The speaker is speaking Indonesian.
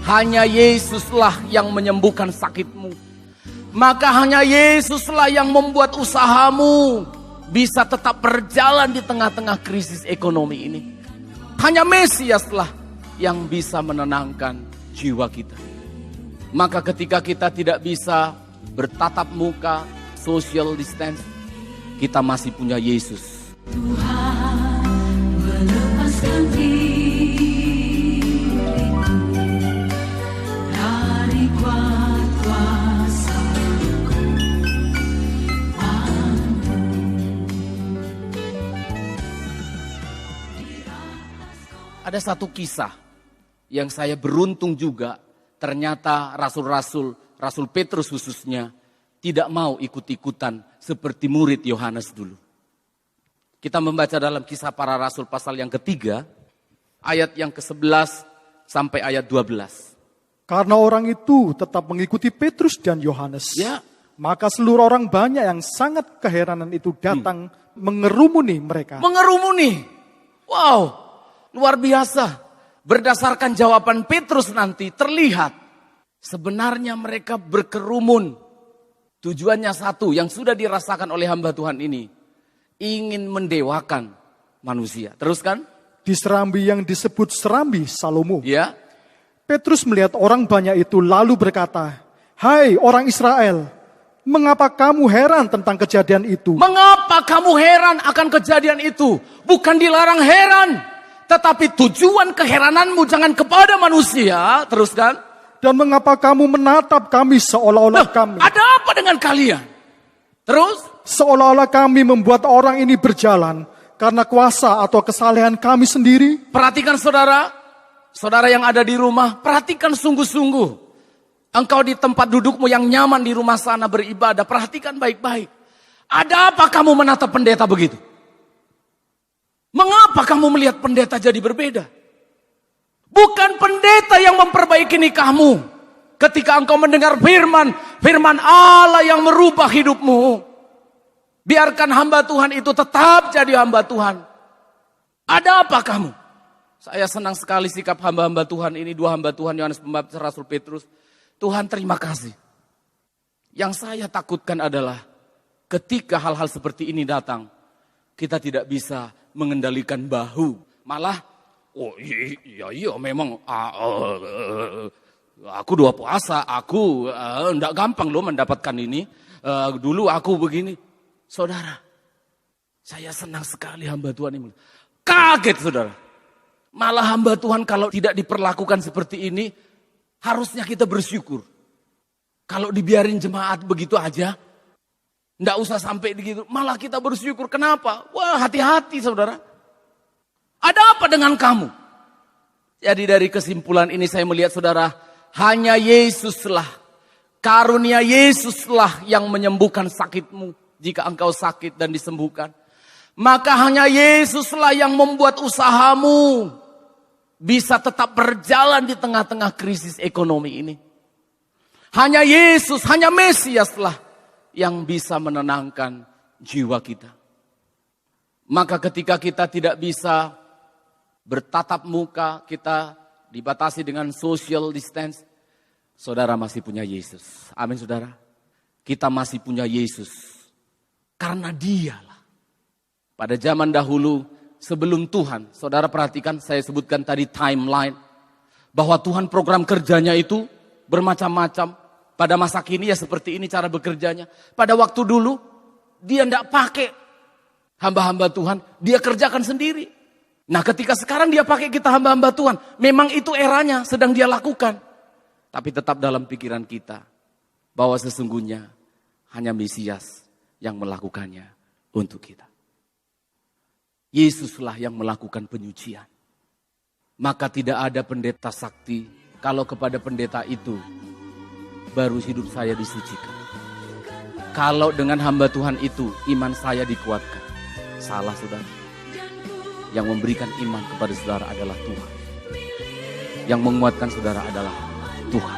hanya Yesuslah yang menyembuhkan sakitmu. Maka hanya Yesuslah yang membuat usahamu bisa tetap berjalan di tengah-tengah krisis ekonomi ini. Hanya Mesiaslah yang bisa menenangkan jiwa kita. Maka ketika kita tidak bisa bertatap muka, social distance, kita masih punya Yesus. Tuhan melepaskan diriku dari kuasa. Ada satu kisah yang saya beruntung juga, ternyata Rasul Petrus khususnya tidak mau ikut-ikutan seperti murid Yohanes dulu. Kita membaca dalam Kisah Para Rasul pasal yang ketiga, ayat yang ke-11 sampai ayat 12. Karena orang itu tetap mengikuti Petrus dan Yohanes. Ya. Maka seluruh orang banyak yang sangat keheranan itu datang mengerumuni mereka. Mengerumuni. Wow, luar biasa. Berdasarkan jawaban Petrus nanti terlihat sebenarnya mereka berkerumun. Tujuannya satu yang sudah dirasakan oleh hamba Tuhan ini. Ingin mendewakan manusia. Teruskan. Di serambi yang disebut serambi Salomo. Ya. Petrus melihat orang banyak itu lalu berkata, "Hai orang Israel, mengapa kamu heran tentang kejadian itu?" Mengapa kamu heran akan kejadian itu? Bukan dilarang heran. Tetapi tujuan keherananmu jangan kepada manusia. Teruskan. Dan mengapa kamu menatap kami seolah-olah kami? Ada apa dengan kalian? Terus? Seolah-olah kami membuat orang ini berjalan karena kuasa atau kesalehan kami sendiri. Perhatikan saudara. Saudara yang ada di rumah, perhatikan sungguh-sungguh. Engkau di tempat dudukmu yang nyaman di rumah sana beribadah, perhatikan baik-baik. Ada apa kamu menatap pendeta begitu? Mengapa kamu melihat pendeta jadi berbeda? Bukan pendeta yang memperbaiki nikahmu. Ketika engkau mendengar firman Allah yang merubah hidupmu. Biarkan hamba Tuhan itu tetap jadi hamba Tuhan. Ada apa kamu? Saya senang sekali sikap hamba-hamba Tuhan ini. Dua hamba Tuhan, Yohanes Pembaptis, Rasul Petrus. Tuhan terima kasih. Yang saya takutkan adalah ketika hal-hal seperti ini datang. Kita tidak bisa mengendalikan bahu. Malah, oh iya memang aku dua puasa. Aku enggak gampang loh mendapatkan ini. Dulu aku begini. Saudara, saya senang sekali hamba Tuhan ini. Kaget saudara. Malah hamba Tuhan kalau tidak diperlakukan seperti ini, harusnya kita bersyukur. Kalau dibiarin jemaat begitu aja, enggak usah sampai begitu. Malah kita bersyukur. Kenapa? Wah, hati-hati saudara. Ada apa dengan kamu? Jadi dari kesimpulan ini saya melihat saudara, hanya Yesuslah, karunia Yesuslah yang menyembuhkan sakitmu. Jika engkau sakit dan disembuhkan. Maka hanya Yesuslah yang membuat usahamu bisa tetap berjalan di tengah-tengah krisis ekonomi ini. Hanya Yesus, hanya Mesiaslah yang bisa menenangkan jiwa kita. Maka ketika kita tidak bisa bertatap muka, kita dibatasi dengan social distance, saudara masih punya Yesus. Amin saudara. Kita masih punya Yesus. Karena dialah. Pada zaman dahulu sebelum Tuhan, saudara perhatikan saya sebutkan tadi timeline. Bahwa Tuhan program kerjanya itu bermacam-macam. Pada masa kini ya seperti ini cara bekerjanya. Pada waktu dulu dia tidak pakai hamba-hamba Tuhan. Dia kerjakan sendiri. Nah ketika sekarang dia pakai kita hamba-hamba Tuhan. Memang itu eranya sedang dia lakukan. Tapi tetap dalam pikiran kita. Bahwa sesungguhnya hanya Mesias yang melakukannya untuk kita. Yesuslah yang melakukan penyucian. Maka tidak ada pendeta sakti kalau kepada pendeta itu baru hidup saya disucikan. Kalau dengan hamba Tuhan itu iman saya dikuatkan. Salah saudara. Yang memberikan iman kepada saudara adalah Tuhan. Yang menguatkan saudara adalah Tuhan.